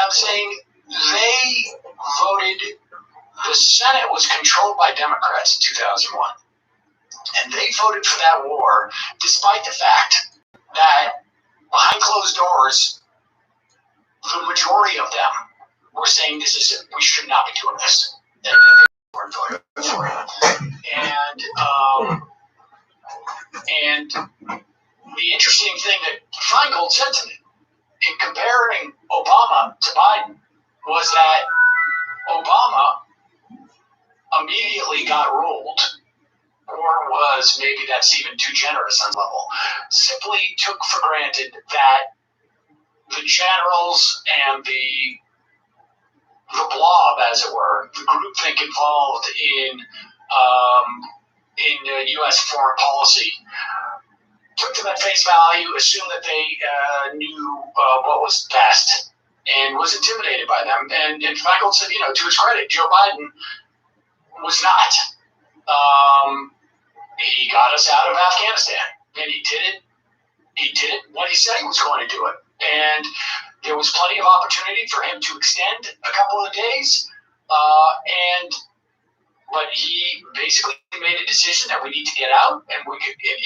I'm saying they voted, the Senate was controlled by Democrats in 2001. And they voted for that war despite the fact that behind closed doors, the majority of them were saying we should not be doing this. And then they weren't voting for it. And the interesting thing that Feingold said to me in comparing Obama to Biden was that Obama immediately got ruled, or was, maybe that's even too generous on level, simply took for granted that the generals and the blob, as it were, the groupthink involved in U.S. foreign policy, took them at face value, assumed that they knew what was best, and was intimidated by them. And Feingold said, to his credit, Joe Biden was not. He got us out of Afghanistan, and he did it. He did it when he said he was going to do it, and there was plenty of opportunity for him to extend a couple of days, but he basically made a decision that we need to get out, and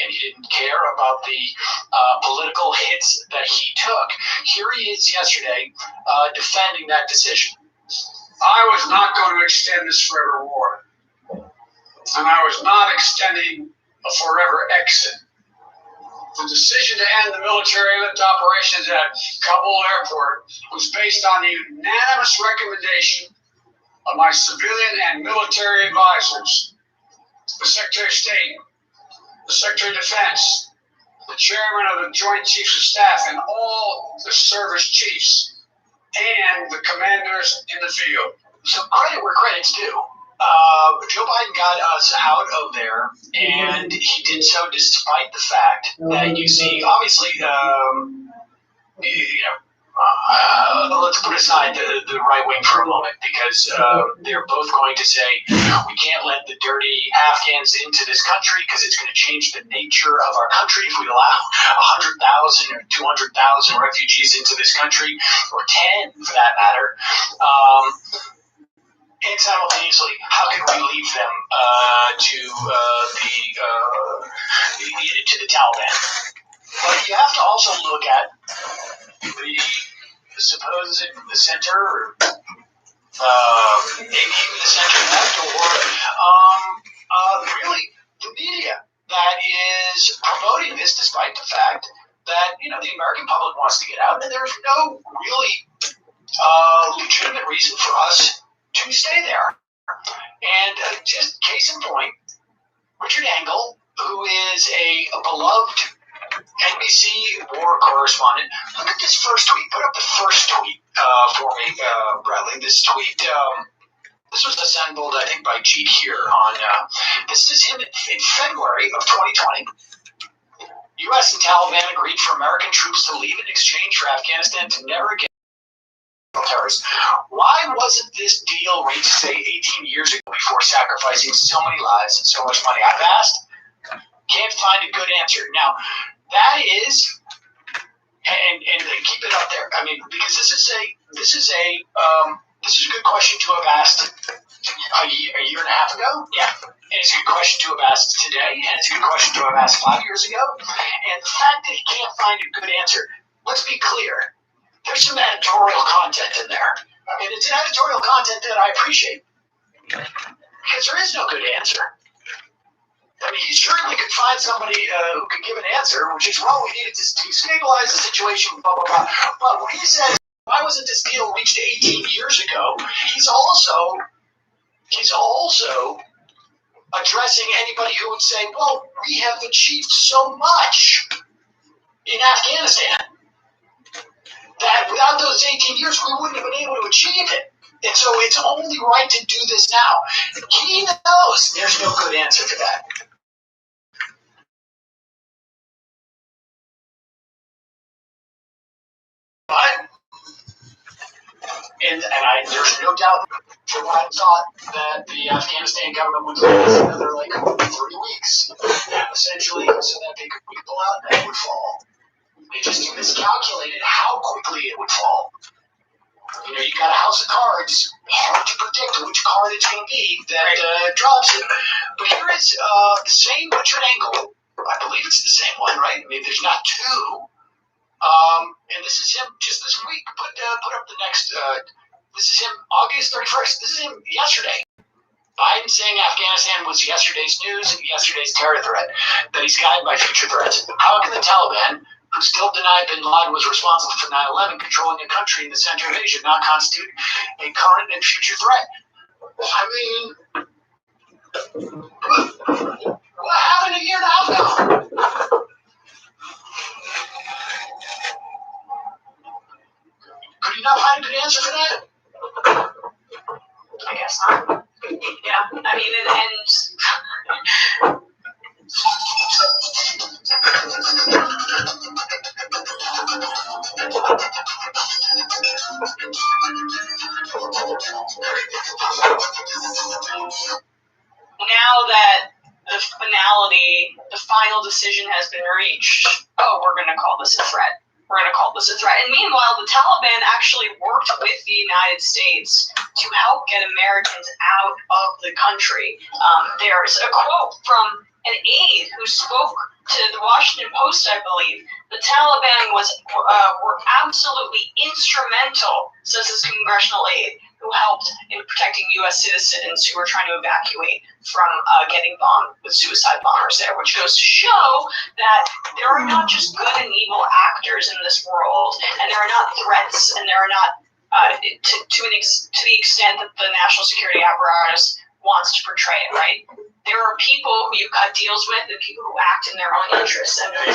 he didn't care about the political hits that he took. Here he is yesterday defending that decision. I was not going to extend this forever war, and I was not extending a forever exit. The decision to end the military lift operations at Kabul airport was based on the unanimous recommendation of my civilian and military advisors, the Secretary of State, the Secretary of Defense, the Chairman of the Joint Chiefs of Staff, and all the service chiefs, and the commanders in the field. So credit where credit's due. Joe Biden got us out of there, and he did so despite the fact that you see, obviously, let's put aside the right wing for a moment, because they're both going to say we can't let the dirty Afghans into this country because it's going to change the nature of our country if we allow 100,000 or 200,000 refugees into this country, or 10 for that matter. And simultaneously, how can we leave them to the Taliban? But you have to also look at the supposed center, maybe even the center left, or really the media that is promoting this, despite the fact that the American public wants to get out, and there's no really legitimate reason for us to stay there. And just case in point, Richard Engel, who is a beloved NBC war correspondent, look at this first tweet. Put up the first tweet for me, Bradley. This tweet, this was assembled, I think, by Jeet here on, this is him in February of 2020. U.S. and Taliban agreed for American troops to leave in exchange for Afghanistan to never again terrorists. Why wasn't this deal reached, say, 18 years ago before sacrificing so many lives and so much money? I've asked, can't find a good answer. Now, that is, and keep it up there. I mean, because this is a good question to have asked a year and a half ago. Yeah. And it's a good question to have asked today, and it's a good question to have asked 5 years ago. And the fact that he can't find a good answer, let's be clear. There's some editorial content in there. And it's an editorial content that I appreciate. Because there is no good answer. I mean, he certainly could find somebody who could give an answer, which is, well, we needed to stabilize the situation, blah, blah, blah. But when he says, why wasn't this deal reached 18 years ago, he's also addressing anybody who would say, well, we have achieved so much in Afghanistan that without those 18 years, we wouldn't have been able to achieve it. And so it's only right to do this now. He knows there's no good answer to that. But, there's no doubt from what I thought that the Afghanistan government would give us another 3 weeks, essentially, so that they could pull out and it would fall. They just miscalculated how quickly it would fall. got a house of cards. Hard to predict which card it's going to be that drops it. But here is the same Richard Engel. I believe it's the same one, right? Maybe there's not two. And this is him just this week. Put up the next. This is him August 31st. This is him yesterday. Biden saying Afghanistan was yesterday's news and yesterday's terror threat, that he's guided by future threats. How can the Taliban, who still deny bin Laden was responsible for 9/11, controlling a country in the center of Asia, not constitute a current and future threat? I mean, what happened a year and a half ago? Could you not find a good answer for that? I guess not. Yeah, I mean, now that the final decision has been reached, we're going to call this a threat. And meanwhile, the Taliban actually worked with the United States to help get Americans out of the country. There's a quote from an aide who spoke to the Washington Post, I believe. The Taliban were absolutely instrumental, says this congressional aide, who helped in protecting U.S. citizens who were trying to evacuate from getting bombed with suicide bombers there, which goes to show that there are not just good and evil actors in this world, and there are not threats, and there are not, to the extent that the national security apparatus wants to portray it, right? There are people who you cut deals with and people who act in their own interests. And it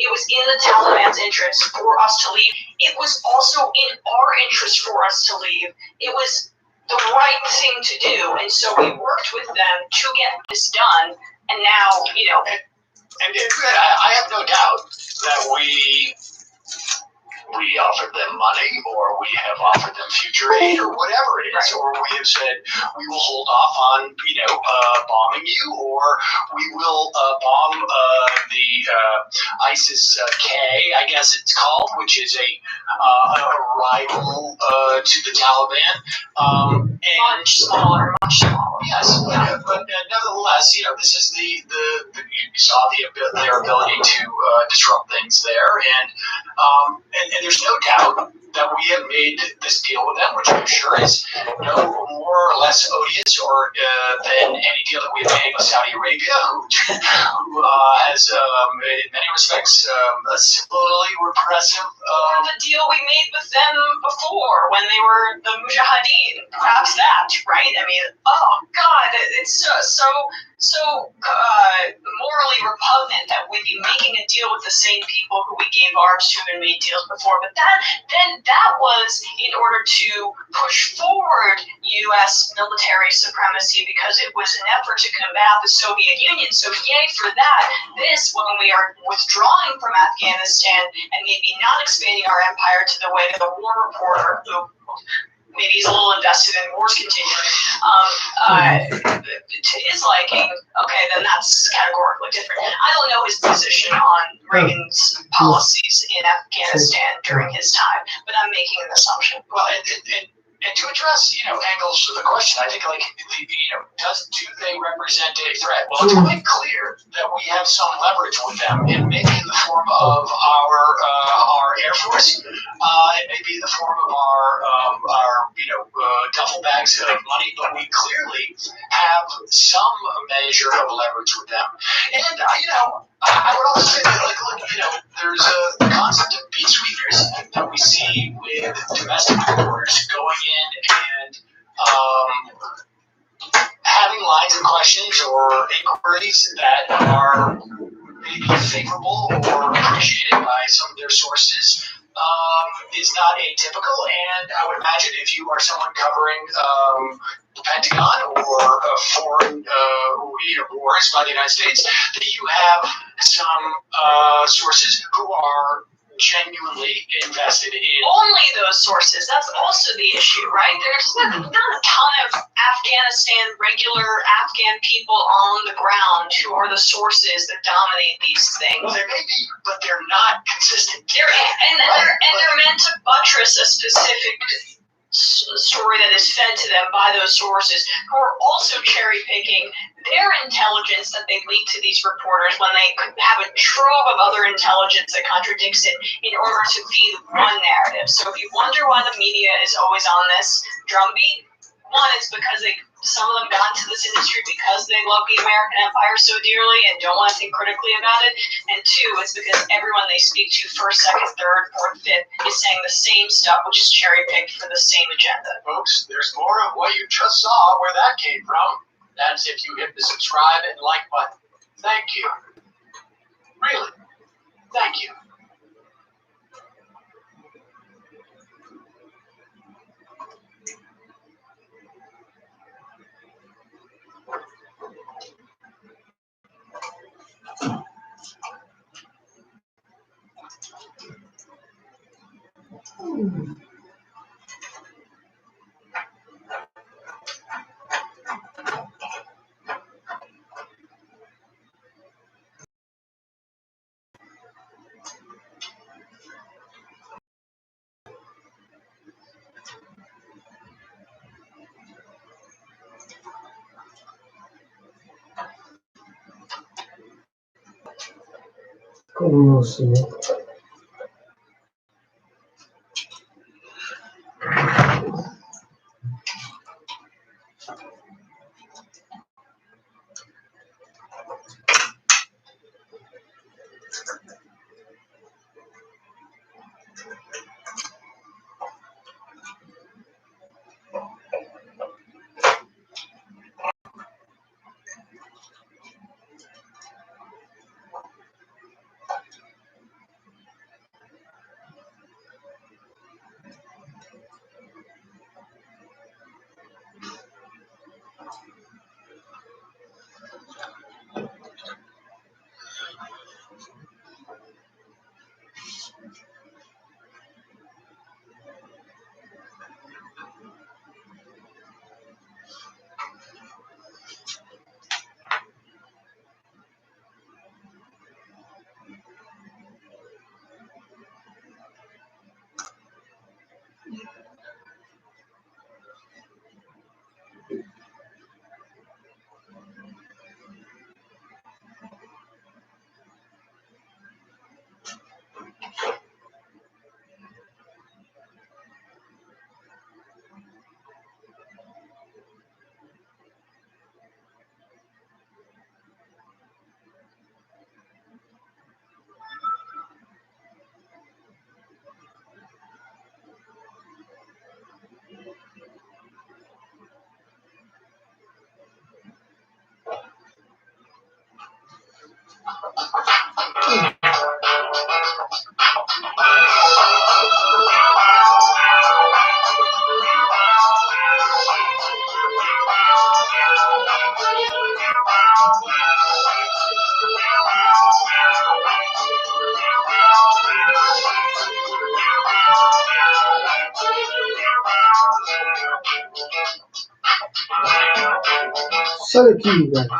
was in the Taliban's interest for us to leave. It was also in our interest for us to leave. It was the right thing to do. And so we worked with them to get this done. And now, And I have no doubt that we offered them money, or we have offered them future aid, or whatever it is, or we have said we will hold off on, bombing you, or we will bomb the ISIS-K, I guess it's called, which is a rival to the Taliban. much smaller. Yes, but nevertheless, this is you saw their ability to disrupt things there, and there's no doubt that we have made this deal with them, which I'm sure is no more or less odious or than any deal that we've made with Saudi Arabia, who has, in many respects, a similarly repressive. The deal we made with them before, when they were the Mujahideen, perhaps that, right? I mean, oh God, it's so morally repugnant that we'd be making a deal with the same people who we gave arms to and made deals before. But that was in order to push forward U.S. military supremacy, because it was an effort to combat the Soviet Union. So yay for that. This, when we are withdrawing from Afghanistan and maybe not expanding our empire to the way that the war reporter, who maybe he's a little invested in wars continuing, to his liking, okay, then that's categorically different. I don't know his position on Reagan's policies in Afghanistan during his time, but I'm making an assumption. Well, and to address, angles to the question, I think, do they represent a threat? Well, it's quite clear that we have some leverage with them. It may be in the form of our Air Force. It may be in the form of our duffel bags of money, but we clearly have some measure of leverage with them. And I would also say that, there's a concept of beat sweeteners that we see with domestic reporters going in and having lines of questions or inquiries that are maybe favorable or appreciated by some of their sources. Is not atypical, and I would imagine if you are someone covering the Pentagon or foreign wars by the United States, that you have some sources who are genuinely invested in. Only those sources. That's also the issue, right? There's not a ton of regular Afghan people on the ground who are the sources that dominate these things. Well, there may be, but they're not consistent. They're meant to buttress a specific story that is fed to them by those sources, who are also cherry picking their intelligence that they leak to these reporters when they could have a trove of other intelligence that contradicts it in order to feed one narrative. So if you wonder why the media is always on this drumbeat, one, it's because some of them got into this industry because they love the American empire so dearly and don't want to think critically about it. And two, it's because everyone they speak to, first, second, third, fourth, fifth, is saying the same stuff, which is cherry-picked for the same agenda. Folks, there's more of what you just saw where that came from. That's if you hit the subscribe and like button. Thank you. Really, thank you. Conhecimento. Sai daqui, gato.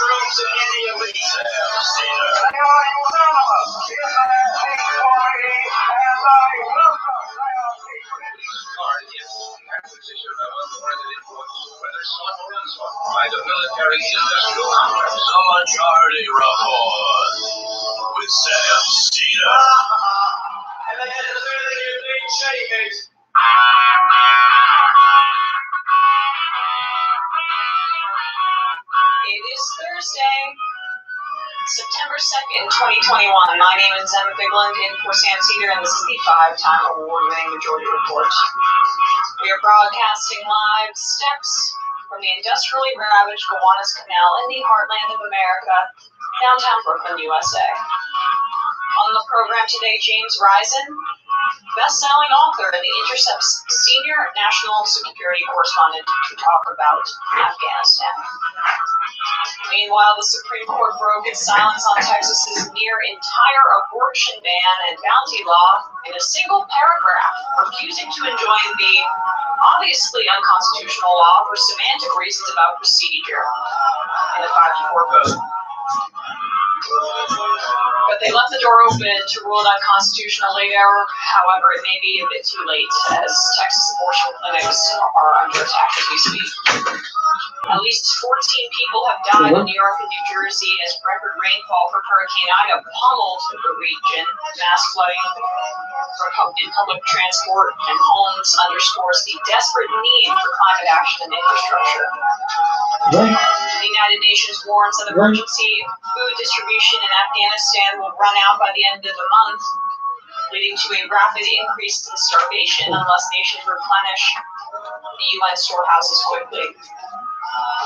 mushrooms in India with by the military industrial complex. The Majority Report with Sam Cedar. And then there's a big shakers. It is Thursday, September 2nd, 2021. My name is Emma Bigland, in for Sam Cedar, and this is the 5-time award-winning Majority Report. We are broadcasting live steps from the industrially ravaged Gowanus Canal in the heartland of America, downtown Brooklyn, USA. On the program today, James Risen, best-selling author and The Intercept's senior national security correspondent, to talk about Afghanistan. Meanwhile, the Supreme Court broke its silence on Texas's near entire abortion ban and bounty law in a single paragraph, refusing to enjoin the obviously unconstitutional law for semantic reasons about procedure in the 5-4 vote. But they left the door open to rule that constitutional later. However, it may be a bit too late, as Texas abortion clinics are under attack as we speak. At least 14 people have died in New York and New Jersey as record rainfall from Hurricane Ida pummeled the region. Mass flooding in public transport and homes underscores the desperate need for climate action and infrastructure. The United Nations warns that emergency food distribution in Afghanistan will run out by the end of the month, leading to a rapid increase in starvation unless nations replenish the UN storehouses quickly.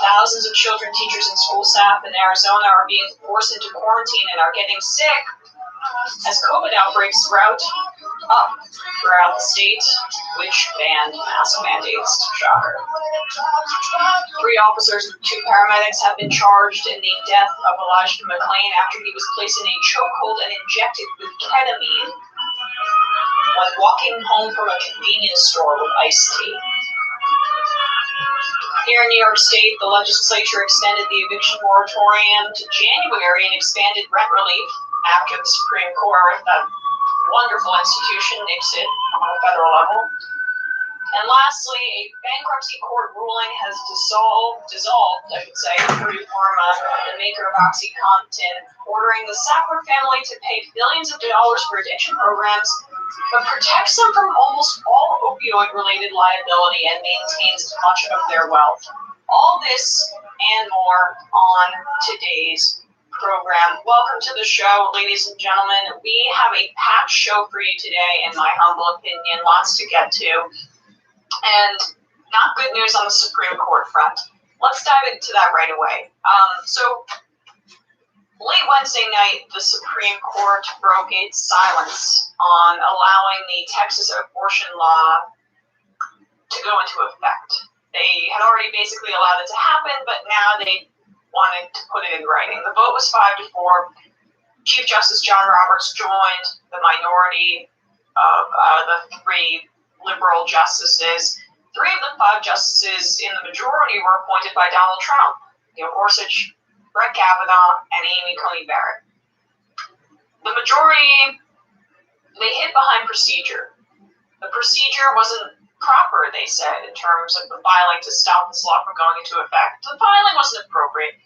Thousands of children, teachers, and school staff in Arizona are being forced into quarantine and are getting sick as COVID outbreaks sprout up throughout the state, which banned mask mandates. Shocker. 3 officers and 2 paramedics have been charged in the death of Elijah McClain after he was placed in a chokehold and injected with ketamine when walking home from a convenience store with iced tea. Here in New York State, the legislature extended the eviction moratorium to January and expanded rent relief after the Supreme Court, that wonderful institution, nixed it on a federal level. And lastly, a bankruptcy court ruling has dissolved, Purdue Pharma, the maker of OxyContin, ordering the Sackler family to pay billions of dollars for addiction programs, but protects them from almost all opioid-related liability and maintains much of their wealth. All this and more on today's program. Welcome to the show, ladies and gentlemen. We have a packed show for you today, in my humble opinion, lots to get to. And not good news on the Supreme Court front. Let's dive into that right away. So, late Wednesday night, the Supreme Court broke its silence on allowing the Texas abortion law to go into effect. They had already basically allowed it to happen, but now they wanted to put it in writing. The vote was 5-4. Chief Justice John Roberts joined the minority of the 3 liberal justices. 3 of the 5 justices in the majority were appointed by Donald Trump: Neil Gorsuch, Brett Kavanaugh, and Amy Coney Barrett. The majority, they hid behind procedure. The procedure wasn't proper, they said, in terms of the filing to stop this law from going into effect. The filing wasn't appropriate.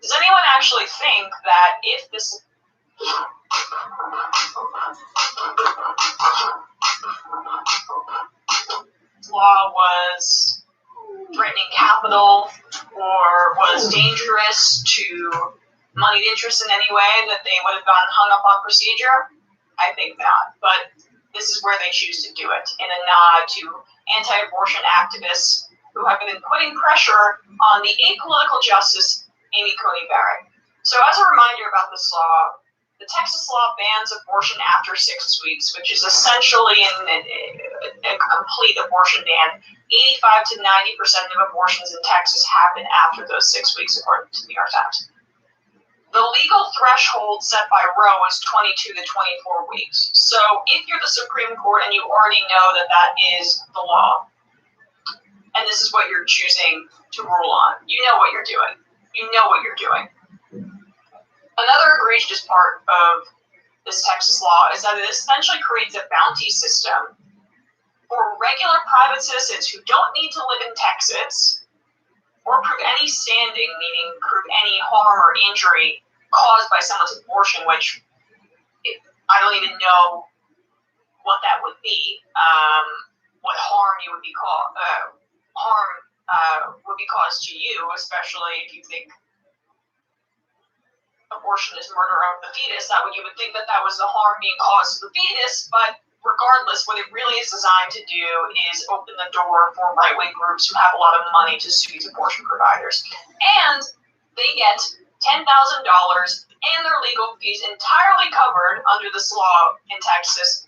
Does anyone actually think that if this law was threatening capital or was dangerous to moneyed interests in any way, that they would have gotten hung up on procedure? I think not. But this is where they choose to do it, in a nod to anti-abortion activists who have been putting pressure on the apolitical justice, Amy Coney Barrett. So as a reminder about this law, the Texas law bans abortion after 6 weeks, which is essentially a complete abortion ban. 85 to 90% of abortions in Texas happen after those 6 weeks, according to the New York Times. The legal threshold set by Roe is 22 to 24 weeks. So if you're the Supreme Court and you already know that that is the law, and this is what you're choosing to rule on, you know what you're doing. You know what you're doing. egregious part of this Texas law is that it essentially creates a bounty system for regular private citizens who don't need to live in Texas or prove any standing, meaning prove any harm or injury caused by someone's abortion, which I don't even know what that would be. What harm you would be would be caused to you, especially if you think abortion is murder of the fetus. You would think that was the harm being caused to the fetus, but regardless, what it really is designed to do is open the door for right-wing groups who have a lot of money to sue these abortion providers. And they get $10,000 and their legal fees entirely covered under this law in Texas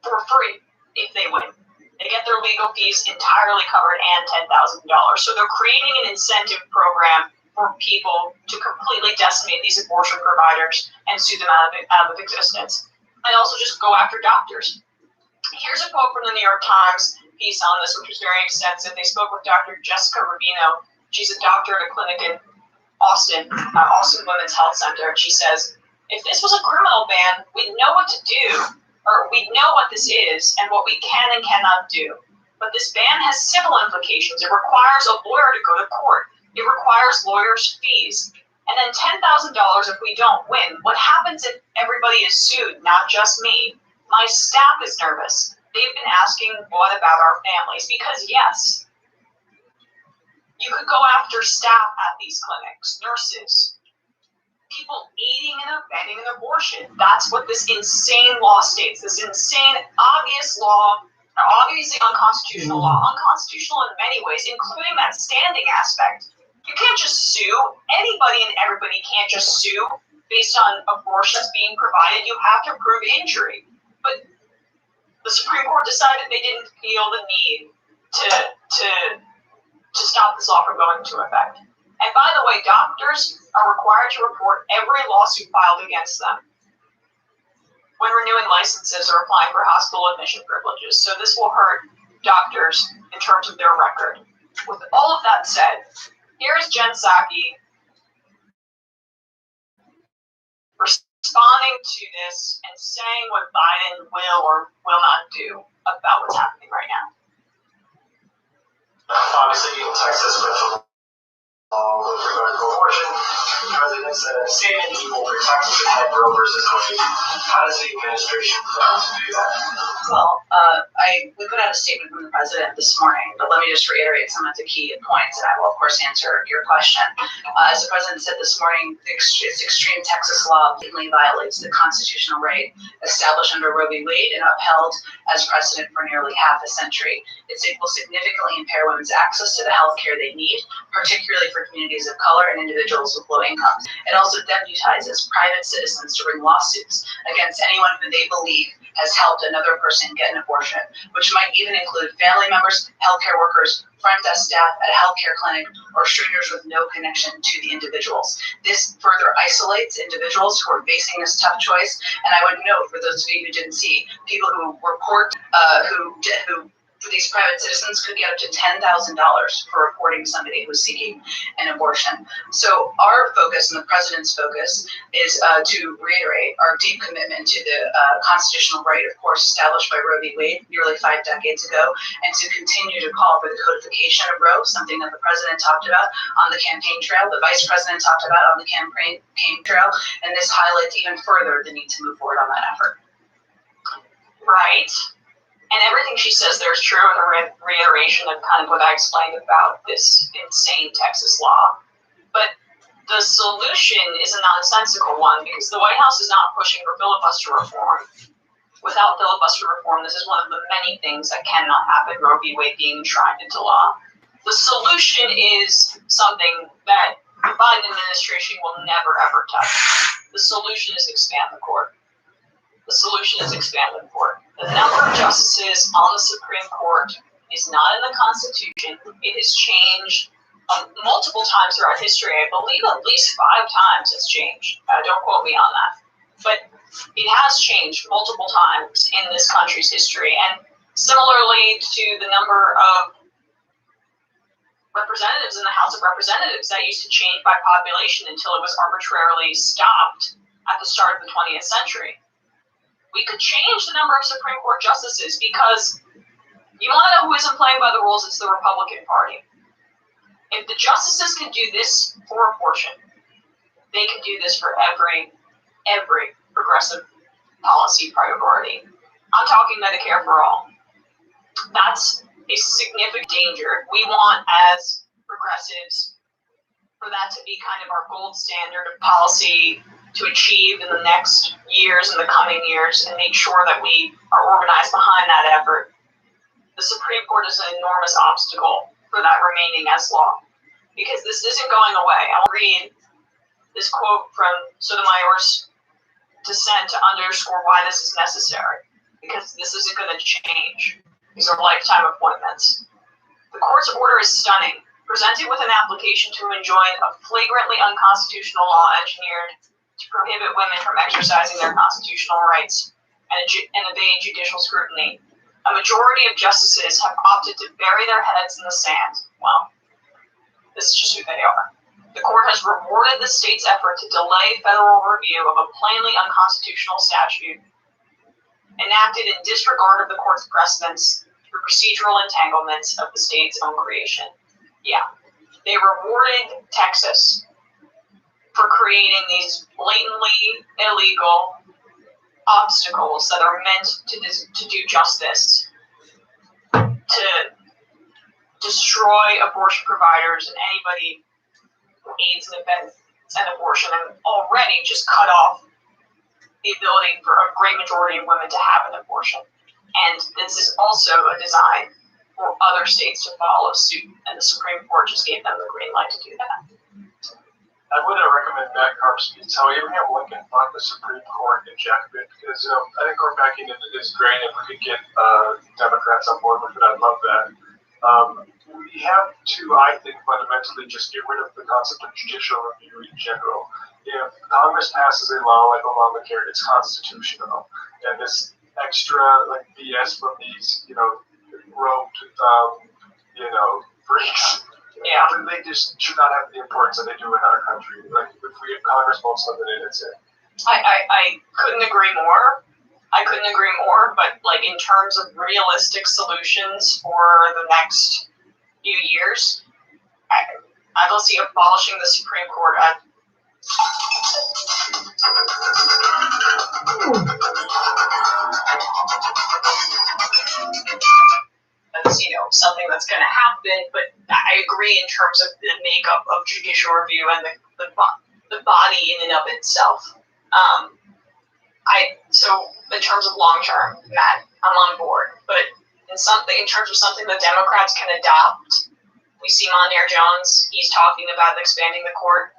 for free if they win. They get their legal fees entirely covered and $10,000. So they're creating an incentive program for people to completely decimate these abortion providers and sue them out of existence. And also just go after doctors. Here's a quote from the New York Times piece on this, which was very extensive. They spoke with Dr. Jessica Rubino. She's a doctor at a clinic in Austin Women's Health Center. And she says, if this was a criminal ban, we'd know what to do, or we'd know what this is and what we can and cannot do. But this ban has civil implications. It requires a lawyer to go to court. It requires lawyers' fees. And then $10,000 if we don't win. What happens if everybody is sued, not just me? My staff is nervous. They've been asking, what about our families? Because yes, you could go after staff at these clinics, nurses, people aiding and abetting an abortion. That's what this insane law states. This insane, obvious law, obviously unconstitutional law, unconstitutional in many ways, including that standing aspect. You can't just sue. Anybody and everybody can't just sue based on abortions being provided. You have to prove injury. But the Supreme Court decided they didn't feel the need to stop this law from going into effect. And by the way, doctors are required to report every lawsuit filed against them when renewing licenses or applying for hospital admission privileges. So this will hurt doctors in terms of their record. With all of that said, here's Jen Psaki responding to this and saying what Biden will or will not do about what's happening right now. Obviously, in Texas, with the law with regard to abortion, the president said a statement he will protect the head Roe versus Wade. How does the administration plan to do that? Well, we put out a statement from the president this morning, but let me just reiterate some of the key points, and I will, of course, answer your question. As the president said this morning, this extreme Texas law blatantly violates the constitutional right established under Roe v. Wade and upheld as precedent for nearly half a century. It will significantly impair women's access to the health care they need, particularly for communities of color and individuals with low incomes. It also deputizes private citizens to bring lawsuits against anyone who they believe has helped another person get an abortion, which might even include family members, healthcare workers, front desk staff at a healthcare clinic, or strangers with no connection to the individuals. This further isolates individuals who are facing this tough choice. And I would note, for those of you who didn't see, people who report, who these private citizens could get up to $10,000 for reporting somebody who's seeking an abortion. So our focus and the president's focus is to reiterate our deep commitment to the constitutional right, of course, established by Roe v. Wade nearly 5 decades ago, and to continue to call for the codification of Roe, something that the president talked about on the campaign trail, the vice president talked about on the campaign trail, and this highlights even further the need to move forward on that effort. Right. And everything she says there is true, and a reiteration of kind of what I explained about this insane Texas law. But the solution is a nonsensical one, because the White House is not pushing for filibuster reform. Without filibuster reform, this is one of the many things that cannot happen, Roe v. Wade being enshrined into law. The solution is something that the Biden administration will never, ever touch. The solution is expand the court. The solution is expand the court. The number of justices on the Supreme Court is not in the Constitution. It has changed multiple times throughout history. I believe at least 5 times it's changed. Don't quote me on that. But it has changed multiple times in this country's history. And similarly to the number of representatives in the House of Representatives, that used to change by population until it was arbitrarily stopped at the start of the 20th century. We could change the number of Supreme Court justices because you want to know who isn't playing by the rules? It's the Republican Party. If the justices can do this for a portion, they can do this for every progressive policy priority. I'm talking Medicare for all. That's a significant danger. We want, as progressives, for that to be kind of our gold standard of policy to achieve in the next years and the coming years, and make sure that we are organized behind that effort. The Supreme Court is an enormous obstacle for that remaining as law, because this isn't going away. I'll read this quote from Sotomayor's dissent to underscore why this is necessary, because this isn't going to change. These are lifetime appointments. The court's order is stunning, presented with an application to enjoin a flagrantly unconstitutional law engineered to prohibit women from exercising their constitutional rights and evade judicial scrutiny. A majority of justices have opted to bury their heads in the sand. Well, this is just who they are. The court has rewarded the state's effort to delay federal review of a plainly unconstitutional statute enacted in disregard of the court's precedents through procedural entanglements of the state's own creation. Yeah, they rewarded Texas for creating these blatantly illegal obstacles that are meant to do justice, to destroy abortion providers and anybody who aids and abets an abortion, and already just cut off the ability for a great majority of women to have an abortion. And this is also a design for other states to follow suit, and the Supreme Court just gave them the green light to do that. I wouldn't recommend Matt Carp's speech. How Abraham Lincoln fought the Supreme Court in Jacobin, because I think court backing is great. If we could get Democrats on board with it, I'd love that. We have to, I think, fundamentally just get rid of the concept of judicial review in general. If Congress passes a law like Obamacare, it's constitutional, and this extra BS from these robed freaks. Yeah. They just should not have the importance that they do in our country. Like, if Congress won't send it in, it's it. I couldn't agree more. But in terms of realistic solutions for the next few years, I don't see abolishing the Supreme Court. As something that's going to happen, but I agree in terms of the makeup of judicial review and the body in and of itself. So in terms of long term, Matt, I'm on board. But in terms of something that Democrats can adopt, we see Mondaire Jones. He's talking about expanding the court.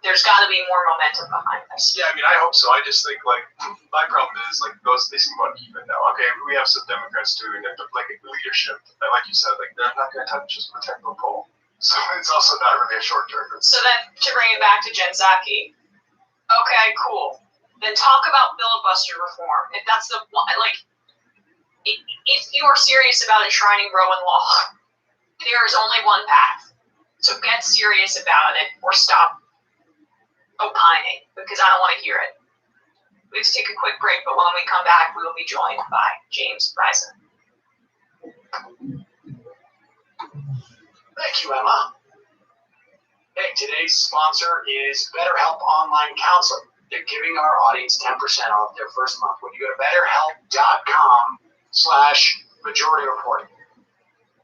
There's got to be more momentum behind this. Yeah, I hope so. I just think, my problem is, they seem uneven now. Okay, we have some Democrats doing it, but, leadership, and like you said, they're not going to touch just a technical pole. So it's also not really a short term. So then, to bring it back to Jen Psaki, okay, cool. Then talk about filibuster reform. If that's the one, if you are serious about enshrining Roe in law, there is only one path. So get serious about it, or stop opining, because I don't want to hear it. Let's take a quick break, but when we come back, we will be joined by James Bryson. Thank you, Emma. Hey, today's sponsor is BetterHelp Online Counseling. They're giving our audience 10% off their first month when you go to BetterHelp.com/Majority Report.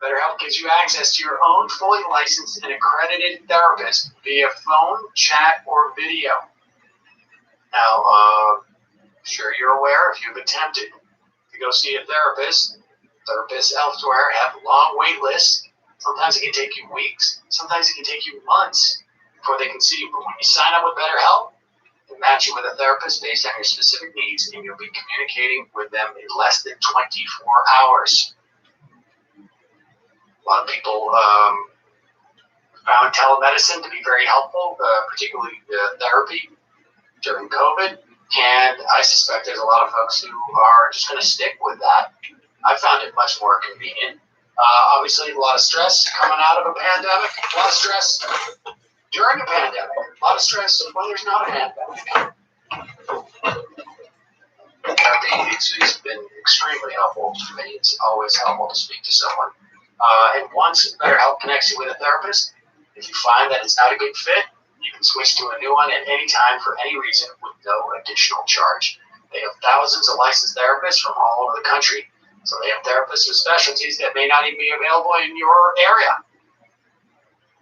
BetterHelp gives you access to your own fully licensed and accredited therapist via phone, chat, or video. Now, sure you're aware if you've attempted to go see a therapist, therapists elsewhere have long wait lists. Sometimes it can take you weeks. Sometimes it can take you months before they can see you. But when you sign up with BetterHelp, they match you with a therapist based on your specific needs, and you'll be communicating with them in less than 24 hours. A lot of people found telemedicine to be very helpful, particularly therapy during COVID. And I suspect there's a lot of folks who are just going to stick with that. I found it much more convenient. Obviously, a lot of stress coming out of a pandemic, a lot of stress during a pandemic, a lot of stress when there's not a pandemic. It's been extremely helpful for me. It's always helpful to speak to someone. And once BetterHelp connects you with a therapist, if you find that it's not a good fit, you can switch to a new one at any time for any reason with no additional charge. They have thousands of licensed therapists from all over the country, so they have therapists with specialties that may not even be available in your area.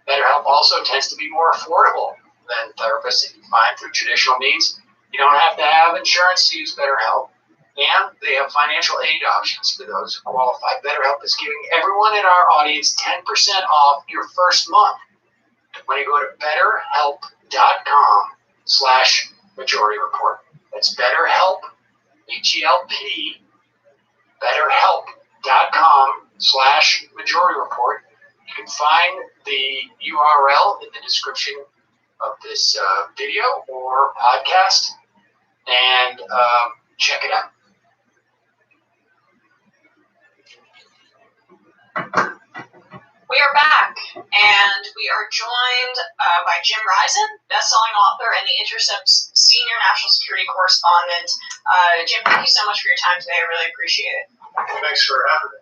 BetterHelp also tends to be more affordable than therapists that you find through traditional means. You don't have to have insurance to use BetterHelp. And they have financial aid options for those who qualify. BetterHelp is giving everyone in our audience 10% off your first month when you go to betterhelp.com/Majority Report. That's BetterHelp, H-E-L-P, betterhelp.com/Majority Report. You can find the URL in the description of this video or podcast and check it out. We are back, and we are joined by Jim Risen, best-selling author and the Intercept's senior national security correspondent. Jim, thank you so much for your time today. I really appreciate it. Thanks for having me.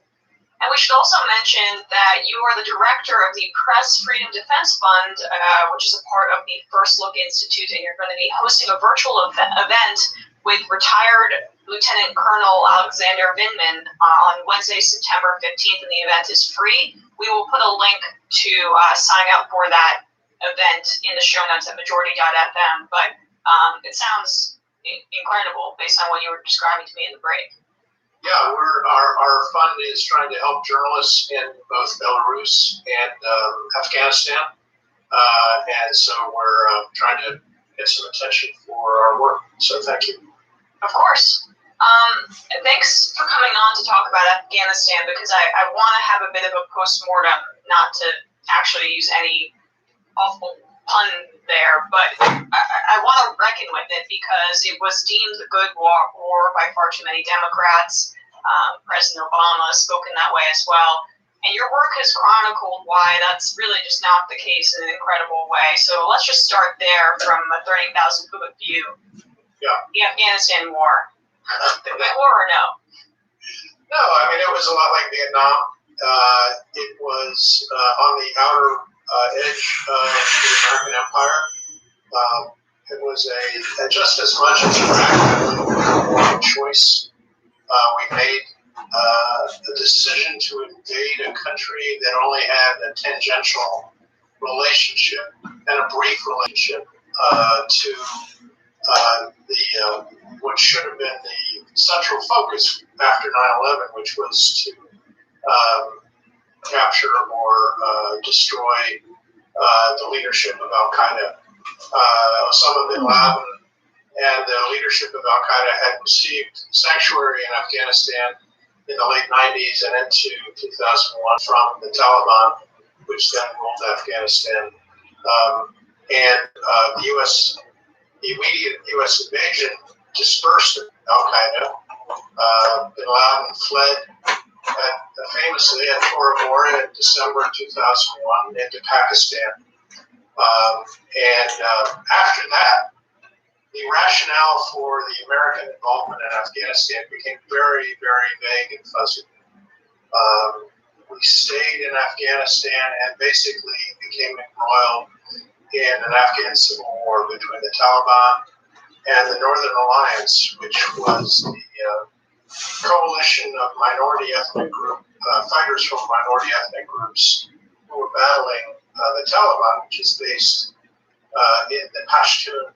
And we should also mention that you are the director of the Press Freedom Defense Fund, which is a part of the First Look Institute, and you're going to be hosting a virtual event with retired Lieutenant Colonel Alexander Vindman on Wednesday, September 15th, and the event is free. We will put a link to sign up for that event in the show notes at majority.fm, but it sounds incredible based on what you were describing to me in the break. Yeah, our fund is trying to help journalists in both Belarus and Afghanistan, and so we're trying to get some attention for our work. So thank you. Of course. Thanks for coming on to talk about Afghanistan, because I want to have a bit of a post-mortem, not to actually use any awful pun there, but I want to reckon with it because it was deemed a good war by far too many Democrats. President Obama has spoken that way as well. And your work has chronicled why that's really just not the case in an incredible way. So let's just start there from a 30,000-foot view. Yeah. The Afghanistan war. The good war or no? No, I mean, it was a lot like Vietnam. It was on the outer edge of the American Empire. It was just as much as a practical choice. We made the decision to invade a country that only had a tangential relationship and a brief relationship to what should have been the central focus after 9/11, which was to capture or destroy the leadership of Al-Qaeda. Osama bin Laden and the leadership of Al-Qaeda had received sanctuary in Afghanistan in the late 90s and into 2001 from the Taliban, which then ruled Afghanistan. The immediate U.S. invasion dispersed Al-Qaeda. Bin Laden fled famously at Tora Bora in December 2001 into Pakistan. After that, the rationale for the American involvement in Afghanistan became very, very vague and fuzzy. We stayed in Afghanistan and basically became embroiled in an Afghan civil war between the Taliban and the Northern Alliance, which was the coalition of minority ethnic fighters from minority ethnic groups who were battling the Taliban, which is based in the Pashtun,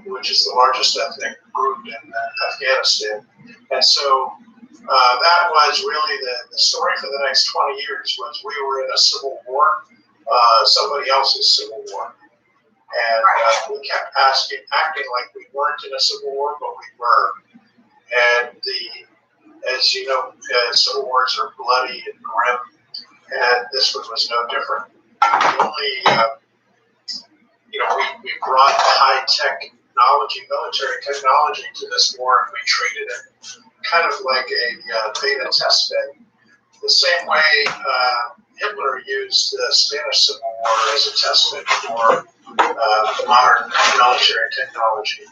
which is the largest ethnic group in Afghanistan. And so that was really the story for the next 20 years, was we were in a civil war, somebody else's civil war. And we kept acting like we weren't in a civil war, but we were. And as you know, civil wars are bloody and grim, and this one was no different. We brought high technology, military technology to this war, and we treated it kind of like a beta test bed. The same way Hitler used the Spanish Civil War as a test bed for modern military technology.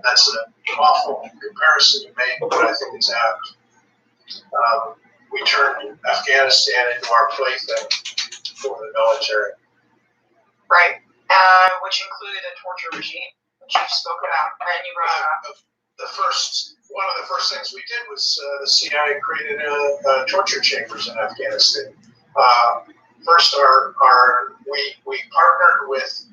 That's an awful comparison to make, but I think it's apt. We turned Afghanistan into our plaything for the military. Right. Which included a torture regime, which you spoke about, and you brought up. One of the first things we did was the CIA created torture chambers in Afghanistan. First, we partnered with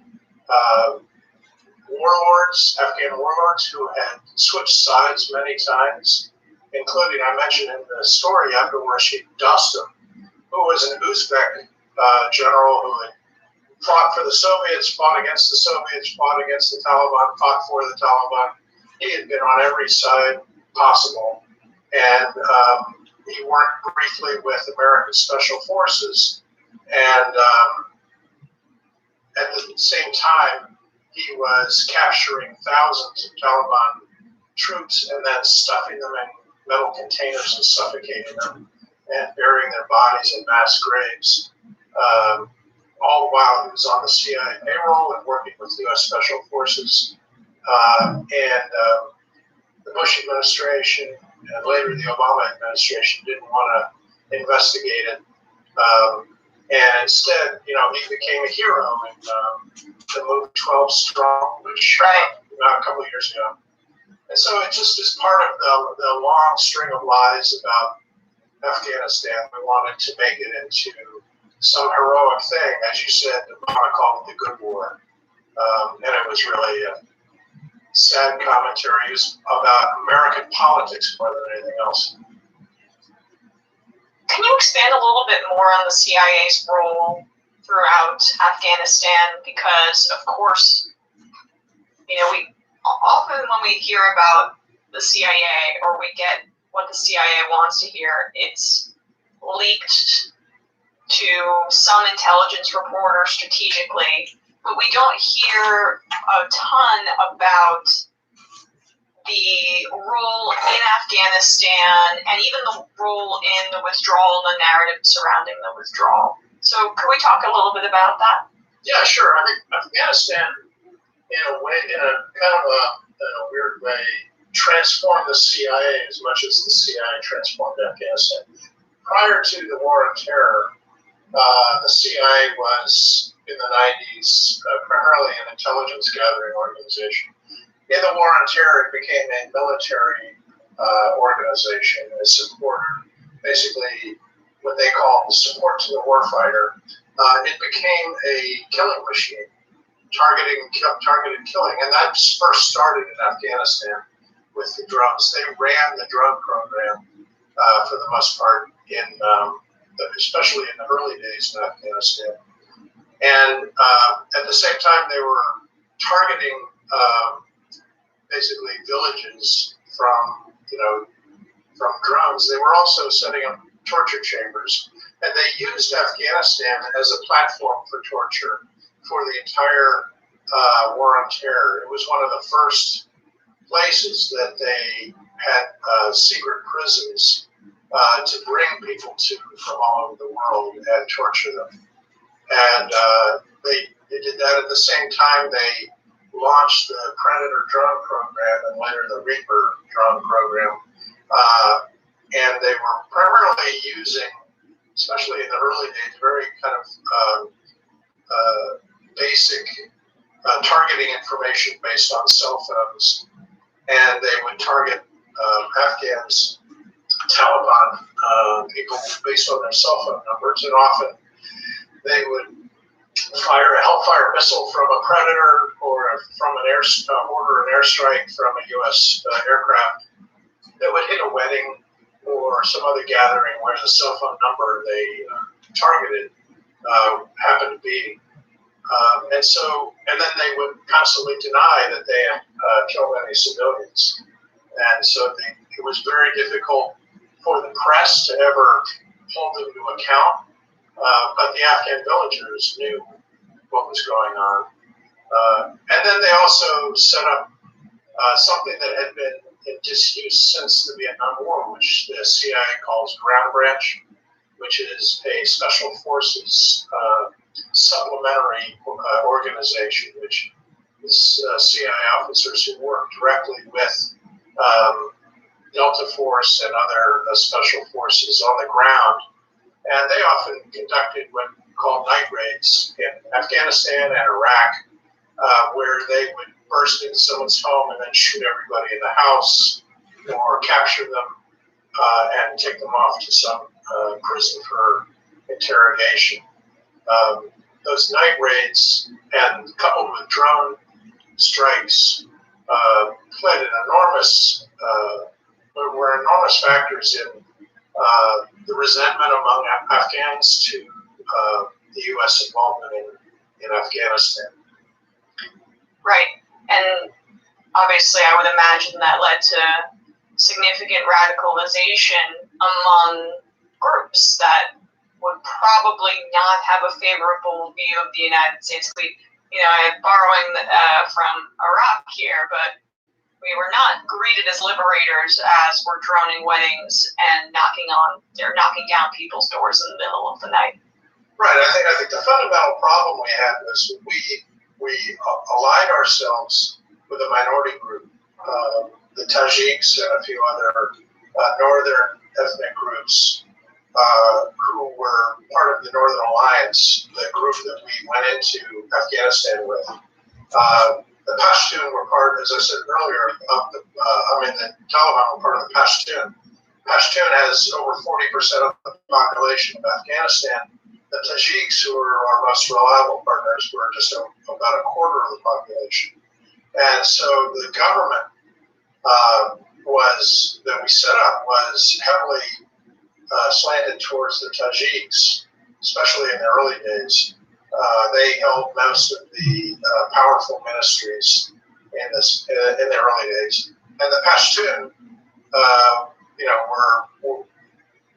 warlords, Afghan warlords, who had switched sides many times, including, I mentioned in the story, Abdul Rashid Dostum, who was an Uzbek general who had fought for the Soviets, fought against the Soviets, fought against the Taliban, fought for the Taliban. He had been on every side possible. And he worked briefly with American Special Forces. And at the same time, he was capturing thousands of Taliban troops and then stuffing them in metal containers and suffocating them and burying their bodies in mass graves. All while he was on the CIA payroll and working with U.S. Special Forces. The Bush administration and later the Obama administration didn't want to investigate it. And instead, he became a hero in the movie 12 Strong, which came out a couple of years ago. And so it just is part of the long string of lies about Afghanistan. We wanted to make it into some heroic thing, as you said, Obama called it the good war. And it was really a sad commentary about American politics more than anything else. Can you expand a little bit more on the CIA's role throughout Afghanistan? Because, of course, we often when we hear about the CIA or we get what the CIA wants to hear, it's leaked to some intelligence reporter strategically, but we don't hear a ton about the role in Afghanistan and even the role in the withdrawal and the narrative surrounding the withdrawal. So could we talk a little bit about that? Yeah, sure. I think Afghanistan, in a kind of a weird way, transformed the CIA as much as the CIA transformed Afghanistan. Prior to the War on Terror, the CIA was, in the 90s, primarily an intelligence gathering organization. In the War on Terror, it became a military organization, a supporter, basically what they call support to the warfighter. It became a killing machine, targeted killing, and that first started in Afghanistan with the drugs. They ran the drug program for the most part, especially in the early days in Afghanistan. And at the same time, they were targeting basically villages from drones. They were also setting up torture chambers, and they used Afghanistan as a platform for torture for the entire War on Terror. It was one of the first places that they had secret prisons to bring people to from all over the world and torture them. And they did that at the same time they launched the Predator drone program and later the Reaper drone program. And they were primarily using, especially in the early days, very kind of basic targeting information based on cell phones. And they would target Afghans, Taliban people based on their cell phone numbers. And often they would fire a Hellfire missile from a Predator or from an order an airstrike from a U.S. Aircraft that would hit a wedding or some other gathering where the cell phone number they targeted happened to be. And then they would constantly deny that they had killed any civilians. And so it was very difficult for the press to ever hold them to account. But the Afghan villagers knew what was going on. And then they also set up something that had been in disuse since the Vietnam War, which the CIA calls Ground Branch, which is a special forces supplementary organization, which is CIA officers who work directly with Delta Force and other special forces on the ground. And they often conducted what called night raids in Afghanistan and Iraq, where they would burst into someone's home and then shoot everybody in the house or capture them and take them off to some prison for interrogation. Those night raids, and coupled with drone strikes, were enormous factors in the resentment among Afghans to the U.S. involvement in Afghanistan. Right. And obviously, I would imagine that led to significant radicalization among groups that would probably not have a favorable view of the United States. I'm borrowing from Iraq here, but we were not greeted as liberators as we're droning weddings and knocking down people's doors in the middle of the night. Right. I think the fundamental problem we had was we allied ourselves with a minority group, the Tajiks and a few other northern ethnic groups who were part of the Northern Alliance, the group that we went into Afghanistan with. The Pashtun were part, as I said earlier, of the Taliban were part of the Pashtun. Pashtun has over 40% of the population of Afghanistan. The Tajiks, who are our most reliable partners, were just about a quarter of the population. And so the government that we set up was heavily slanted towards the Tajiks, especially in the early days. They held most of the powerful ministries in the early days. And the Pashtun, were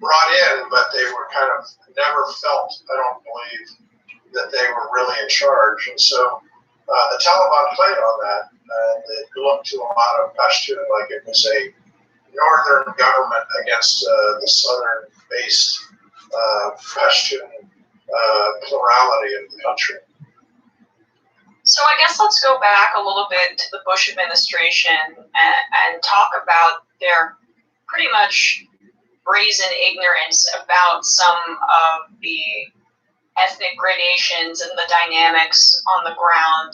brought in, but they were kind of never felt, I don't believe, that they were really in charge. And so the Taliban played on that. It looked to a lot of Pashtun like it was a northern government against the southern-based Pashtun plurality of the country. So I guess let's go back a little bit to the Bush administration and talk about their pretty much brazen ignorance about some of the ethnic gradations and the dynamics on the ground,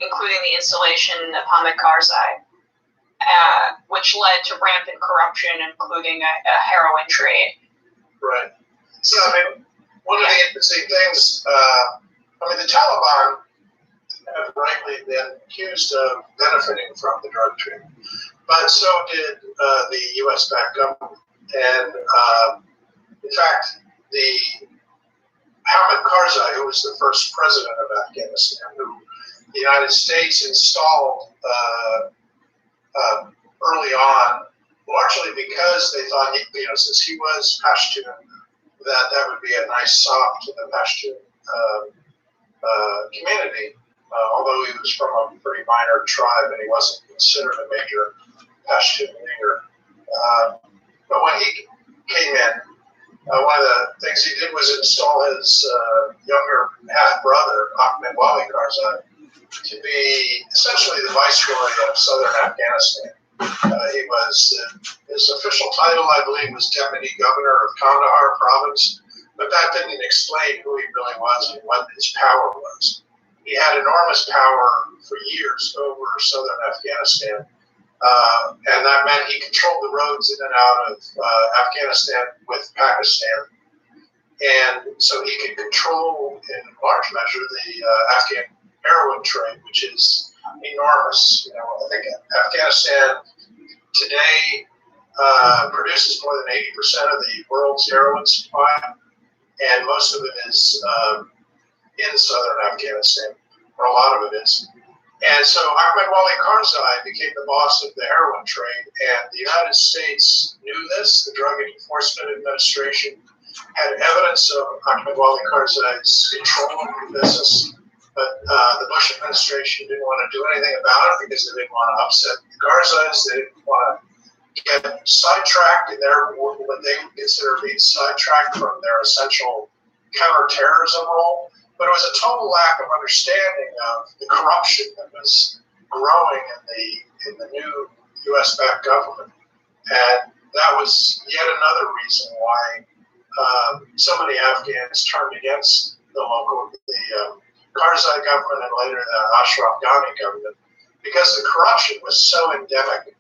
including the installation of Hamid Karzai, which led to rampant corruption, including a heroin trade. Right. So, one of the interesting things, the Taliban have rightly been accused of benefiting from the drug trade, but so did the U.S.-backed government. And in fact, the Hamid Karzai, who was the first president of Afghanistan, who the United States installed early on, largely because they thought, since he was Pashtun, that would be a nice sop to the Pashtun community, although he was from a pretty minor tribe and he wasn't considered a major Pashtun leader. But when he came in, one of the things he did was install his younger half-brother, Ahmed Wali Karzai, to be essentially the viceroy of southern Afghanistan. His official title, I believe, was Deputy Governor of Kandahar Province, but that didn't explain who he really was and what his power was. He had enormous power for years over southern Afghanistan, and that meant he controlled the roads in and out of Afghanistan with Pakistan. And so he could control, in large measure, the Afghan heroin trade, which is enormous. I think Afghanistan today produces more than 80% of the world's heroin supply, and most of it is in southern Afghanistan, or a lot of it is. And so Ahmed Wali Karzai became the boss of the heroin trade, and the United States knew this. The Drug Enforcement Administration had evidence of Ahmed Wali Karzai's control of the business, but the Bush administration didn't want to do anything about it because they didn't want to upset the Karzais. They didn't want to get sidetracked in what they would consider being sidetracked from their essential counterterrorism role, but it was a total lack of understanding of the corruption that was growing in the new U.S.-backed government. And that was yet another reason why so many Afghans turned against the Karzai government and later the Ashraf Ghani government, because the corruption was so endemic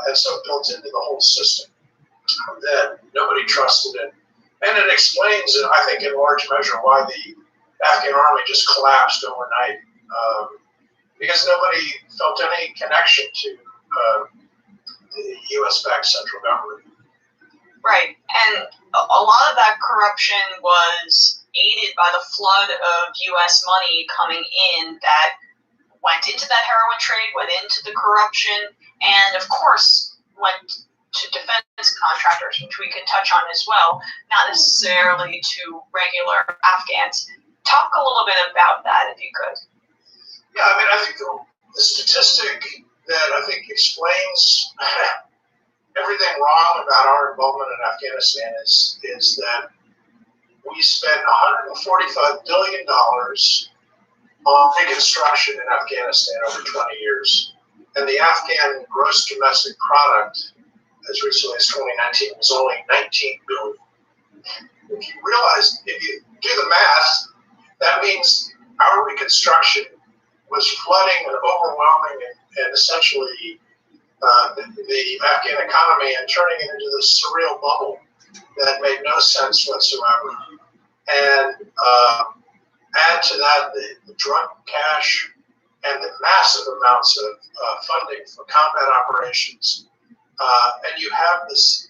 and so built into the whole system that nobody trusted it. And it explains, I think, in large measure why the Afghan army just collapsed overnight, because nobody felt any connection to the U.S.-backed central government. Right, and a lot of that corruption was aided by the flood of U.S. money coming in that went into that heroin trade, went into the corruption, and of course went to defense contractors, which we could touch on as well, not necessarily to regular Afghans. Talk a little bit about that, if you could. Yeah, I mean, I think the statistic that I think explains everything wrong about our involvement in Afghanistan is that we spent $145 billion on reconstruction in Afghanistan over 20 years. And the Afghan gross domestic product, as recently as 2019, was only $19 billion. If you realize, if you do the math, that means our reconstruction was flooding and overwhelming and essentially the Afghan economy and turning it into this surreal bubble that made no sense whatsoever. And add to that the drug cash and the massive amounts of funding for combat operations, and you have this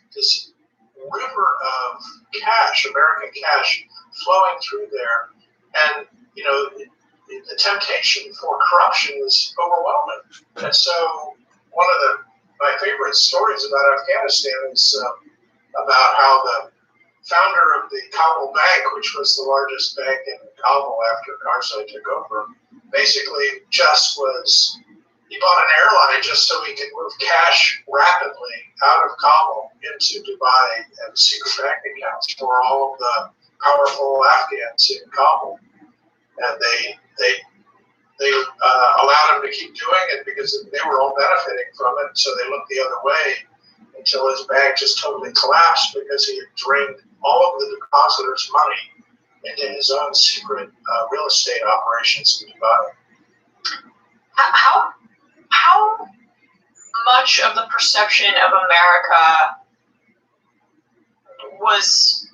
river of cash, American cash, flowing through there, and the temptation for corruption is overwhelming. And so one of my favorite stories about Afghanistan is about how the founder of the Kabul Bank, which was the largest bank in Kabul after Karzai took over, basically he bought an airline just so he could move cash rapidly out of Kabul into Dubai and secret bank accounts for all of the powerful Afghans in Kabul. And they allowed him to keep doing it because they were all benefiting from it. So they looked the other way until his bank just totally collapsed because he had drained all of the depositors' money into his own secret real estate operations in Dubai. How much of the perception of America was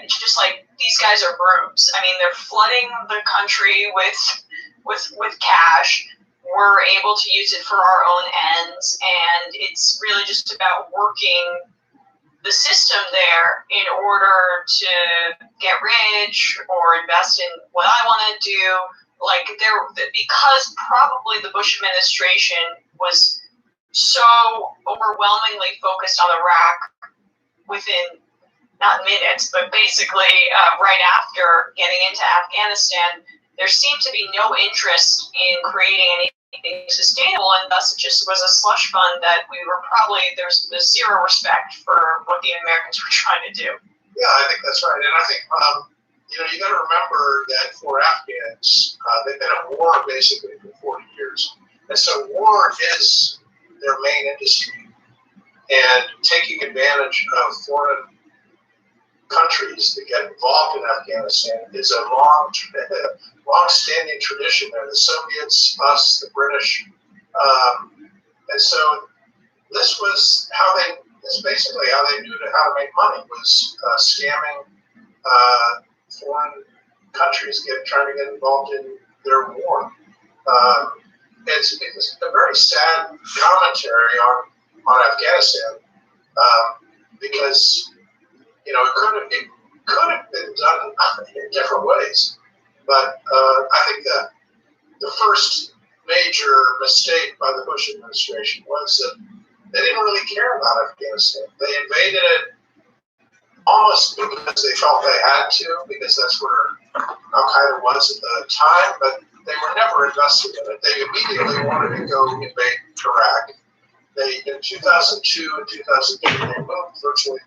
just like, these guys are brutes? I mean, they're flooding the country with cash. We're able to use it for our own ends, and it's really just about working the system there in order to get rich or invest in what I want to do. Like, because probably the Bush administration was so overwhelmingly focused on Iraq within not minutes, but basically right after getting into Afghanistan, there seemed to be no interest in creating anything sustainable, and thus it just was a slush fund that there's zero respect for what the Americans were trying to do. Yeah, I think that's right. And I think, you got to remember that for Afghans, they've been at war basically for 40 years. And so war is their main industry. And taking advantage of foreign countries that get involved in Afghanistan is a long-standing tradition there. The Soviets, us, the British, and so this was basically how they knew how to make money, was scamming foreign countries trying to get involved in their war. It's a very sad commentary on Afghanistan because it could have been done in different ways. But I think that the first major mistake by the Bush administration was that they didn't really care about Afghanistan. They invaded it almost because they felt they had to, because that's where Al-Qaeda was at the time, but they were never invested in it. They immediately wanted to go invade Iraq. in 2002 and 2003, they moved virtually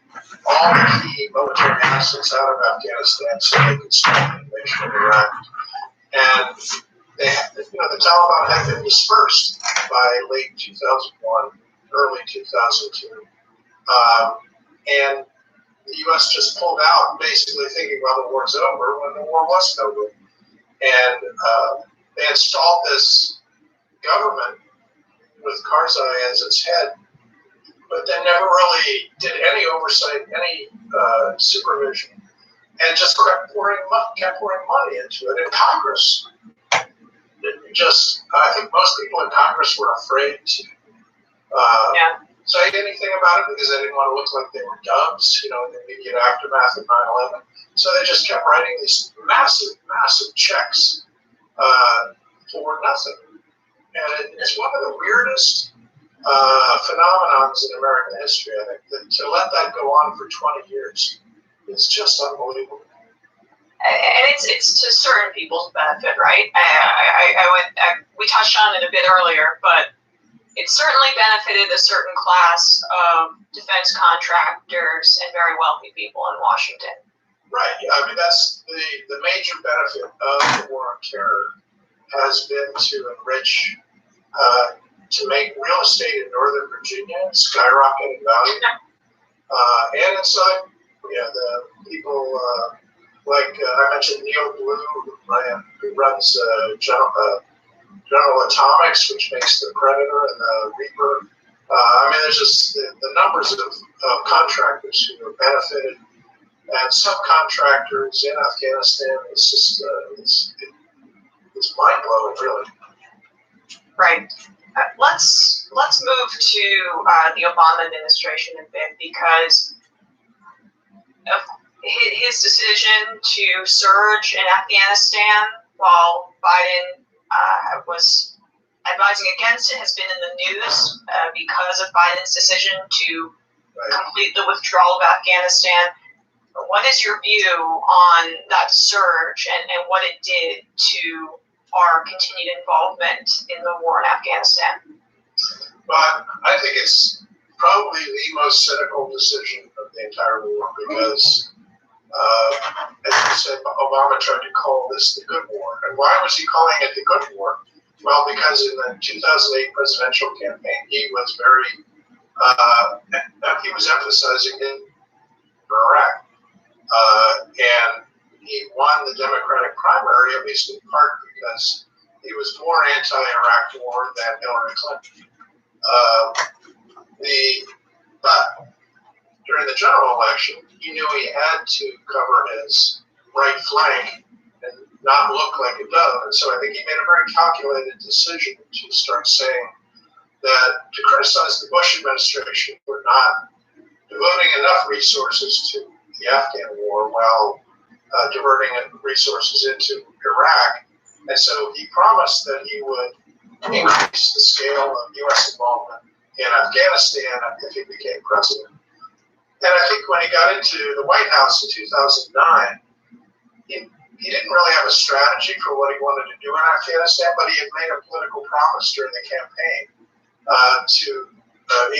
all the key military assets out of Afghanistan so they could start the invasion of Iraq. And the Taliban had been dispersed by late 2001, early 2002. And the U.S. just pulled out, basically thinking, well, the war's over, when the war wasn't over. And they installed this government with Karzai as its head, but then never really did any oversight, any supervision, and just kept pouring money into it. And Congress, I think most people in Congress were afraid to say anything about it because they didn't want to look like they were dubs, in the immediate aftermath of 9/11. So they just kept writing these massive, massive checks for nothing. And it's one of the weirdest phenomenons in American history, I think, that to let that go on for 20 years is just unbelievable. And it's to certain people's benefit, right? We touched on it a bit earlier, but it certainly benefited a certain class of defense contractors and very wealthy people in Washington. Right. I mean, that's the major benefit of the war on terror has been to enrich, to make real estate in Northern Virginia skyrocket in value. And inside, the people like I mentioned Neil Blue, who runs General Atomics, which makes the Predator and the Reaper. There's just the numbers of contractors who have benefited, and subcontractors in Afghanistan. It's just it's mind blowing, really. Right. Let's move to the Obama administration a bit, because of his decision to surge in Afghanistan while Biden was advising against it has been in the news because of Biden's decision to complete the withdrawal of Afghanistan. What is your view on that surge and what it did to our continued involvement in the war in Afghanistan? Well, I think it's probably the most cynical decision of the entire war because, as you said, Obama tried to call this the good war. And why was he calling it the good war? Well, because in the 2008 presidential campaign, he was he was emphasizing it for Iraq. And he won the Democratic primary, at least in part because he was more anti-Iraq war than Hillary Clinton. But during the general election, he knew he had to cover his right flank and not look like a dove. And so I think he made a very calculated decision to start saying that to criticize the Bush administration for not devoting enough resources to the Afghan war while diverting resources into Iraq. And so he promised that he would increase the scale of U.S. involvement in Afghanistan if he became president. And I think when he got into the White House in 2009, he didn't really have a strategy for what he wanted to do in Afghanistan, but he had made a political promise during the campaign to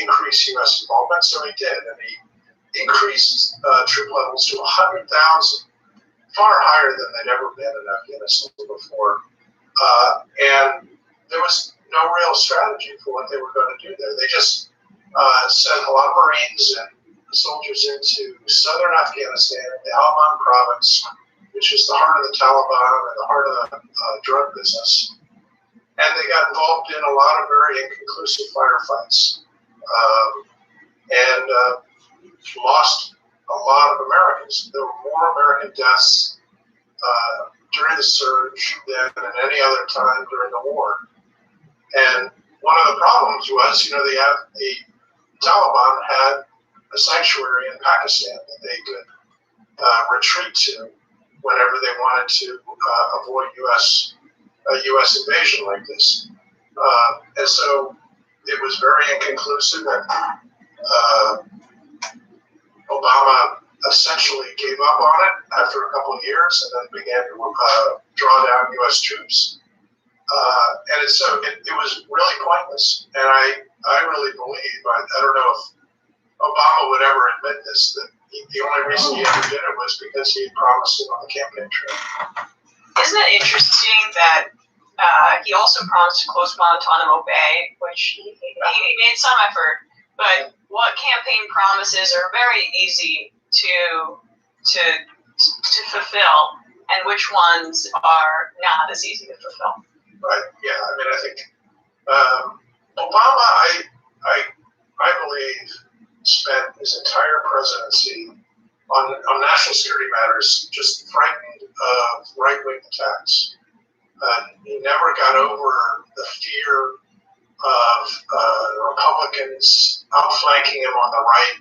increase U.S. involvement. So he did, and he increased troop levels to 100,000, far higher than they'd ever been in Afghanistan before. And there was no real strategy for what they were going to do there. They just sent a lot of Marines and soldiers into southern Afghanistan, the Helmand province, which is the heart of the Taliban and the heart of the drug business. And they got involved in a lot of very inconclusive firefights and lost a lot of Americans. There were more American deaths during the surge than at any other time during the war. And one of the problems was, the Taliban had a sanctuary in Pakistan that they could retreat to whenever they wanted to avoid a U.S. invasion like this. And so it was very inconclusive, and Obama essentially gave up on it after a couple of years and then began to draw down U.S. troops. And it was really pointless. And I really believe, I don't know if Obama would ever admit this, that the only reason he ever did it was because he had promised it on the campaign trail. Isn't it interesting that he also promised to close Guantanamo Bay, which he made some effort, but what campaign promises are very easy to fulfill, and which ones are not as easy to fulfill? Right. Yeah. I mean, I think Obama, I believe, spent his entire presidency on national security matters just frightened of right-wing attacks. He never got over the fear of Republicans outflanking him on the right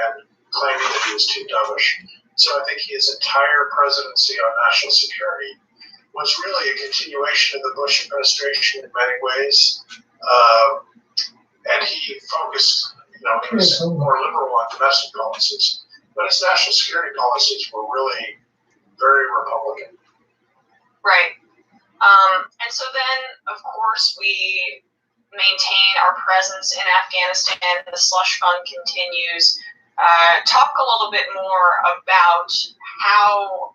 and claiming that he was too dovish. So I think his entire presidency on national security was really a continuation of the Bush administration in many ways. And he focused, he was more liberal on domestic policies, but his national security policies were really very Republican. Right. And so then, of course, we maintain our presence in Afghanistan. The slush fund continues. Talk a little bit more about how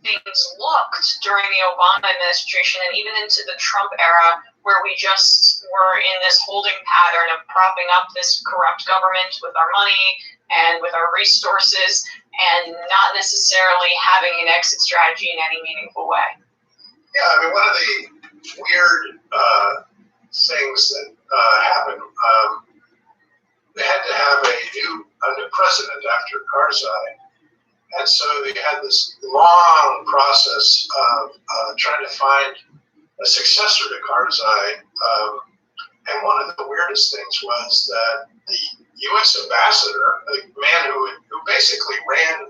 things looked during the Obama administration and even into the Trump era, where we just were in this holding pattern of propping up this corrupt government with our money and with our resources and not necessarily having an exit strategy in any meaningful way. Yeah, I mean, one of the weird things that happened, they had to have a new president after Karzai. And so they had this long process of trying to find a successor to Karzai. And one of the weirdest things was that the U.S. ambassador, the man who basically ran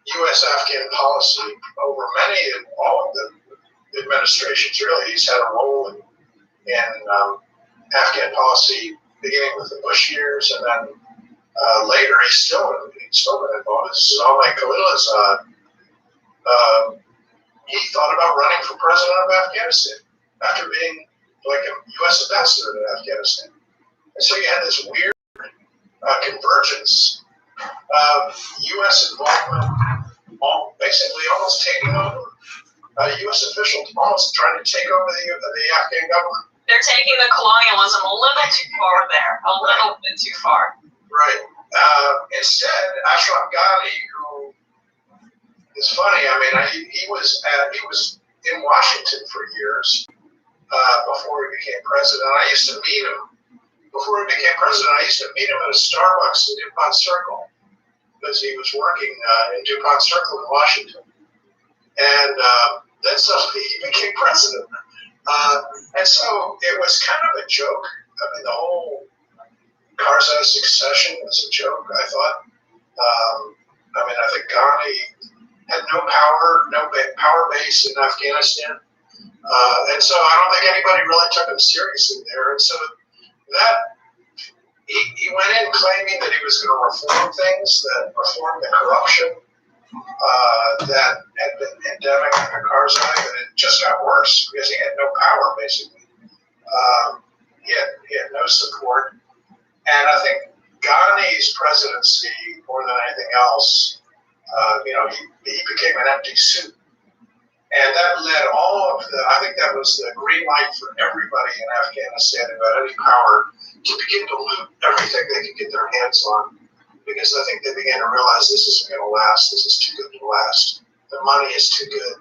U.S.-Afghan policy over many and all of the administrations, really, he's had a role in Afghan policy beginning with the Bush years, and then later he's still been involved. This is Ahmed Khalilzad. He thought about running for president of Afghanistan after being like a U.S. ambassador to Afghanistan. And so you had this weird convergence of U.S. involvement, basically almost taking over. U.S. officials almost trying to take over the Afghan government. They're taking the colonialism a little too far there, a little bit too far. Right. Instead, Ashraf Ghani, who is funny, I mean, he was in Washington for years before he became president. I used to meet him before he became president. I used to meet him at a Starbucks in DuPont Circle because he was working in DuPont Circle in Washington. And then suddenly he became president. And so it was kind of a joke. I mean, the whole Karzai succession was a joke, I thought. I mean, I think Ghani had no power base in Afghanistan. And so I don't think anybody really took him seriously there. And so that he went in claiming that he was going to reform things, that reform the corruption that had been endemic under Karzai, and it just got worse because he had no power, basically. He had no support. And I think Ghani's presidency, more than anything else, he became an empty suit. And that led I think that was the green light for everybody in Afghanistan who had any power to begin to loot everything they could get their hands on. Because I think they began to realize this isn't going to last. This is too good to last. The money is too good.